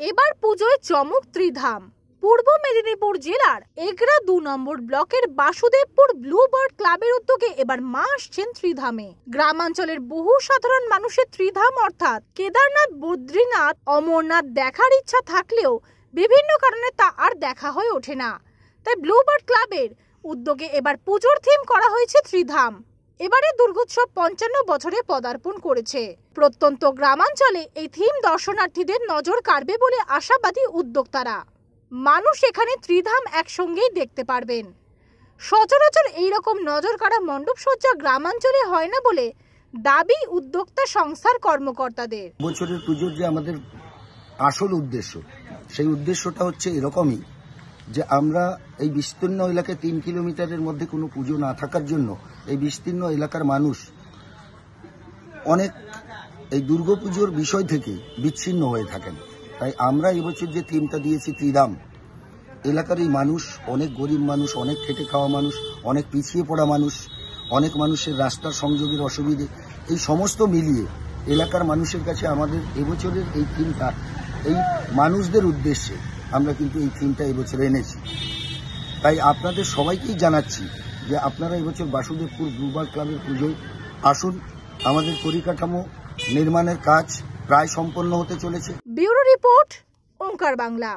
এবার পুজোয় চমক ত্রিধাম। পূর্ব মেদিনীপুর জেলার এগরা ২ নম্বর ব্লকের বাসুদেবপুর ব্লুবার্ড ক্লাবের উদ্যোগে এবার মা আসছেন ত্রিধামে। গ্রামাঞ্চলের বহু সাধারণ মানুষের ত্রিধাম অর্থাৎ কেদারনাথ, বদ্রীনাথ, অমরনাথ দেখার ইচ্ছা থাকলেও বিভিন্ন কারণে তা আর দেখা হয়ে ওঠে না। তাই ব্লুবার্ড ক্লাবের উদ্যোগে এবার পুজোর থিম করা হয়েছে ত্রিধাম। এবারে দুর্গোৎসব ৫৫ বছরে পদার্পণ করেছে। প্রত্যন্ত গ্রামাঞ্চলে এই থিম দর্শনার্থীদের নজর কাড়বে বলে আশাবাদী উদ্যোক্তারা। মানুষ এখানে ত্রিধাম একসঙ্গেই দেখতে পারবেন। সচরাচর এইরকম নজর কাড়া মণ্ডপসজ্জা গ্রামাঞ্চলে হয় না বলে দাবি উদ্যোক্তা সংস্থার কর্মকর্তাদের। বছরের পুজোর যে আমাদের আসল উদ্দেশ্য, সেই উদ্দেশ্যটা হচ্ছে এরকমই যে আমরা এই বিস্তীর্ণ এলাকায় ৩ কিলোমিটারের মধ্যে কোনো পুজো না থাকার জন্য এই বিস্তীর্ণ এলাকার মানুষ অনেক এই দুর্গাপুজোর বিষয় থেকে বিচ্ছিন্ন হয়ে থাকেন। তাই আমরা এবছর যে থিমটা দিয়েছি ত্রিধাম, এলাকার এই মানুষ, অনেক গরিব মানুষ, অনেক খেটে খাওয়া মানুষ, অনেক পিছিয়ে পড়া মানুষ, অনেক মানুষের রাস্তার সংযোগের অসুবিধে, এই সমস্ত মিলিয়ে এলাকার মানুষের কাছে আমাদের এবছরের এই থিমটা এই মানুষদের উদ্দেশ্যে আমরা কিন্তু এই থিমটা এবছর এনেছি। তাই আপনাদের সবাইকেই জানাচ্ছি যে আপনারা এবছর বাসুদেবপুর ব্লুবার্ড ক্লাবের পুজোয় আসুন। আমাদের পরিকাঠামো নির্মাণের কাজ প্রায় সম্পন্ন হতে চলেছে। ব্যুরো রিপোর্ট, ওঙ্কার বাংলা।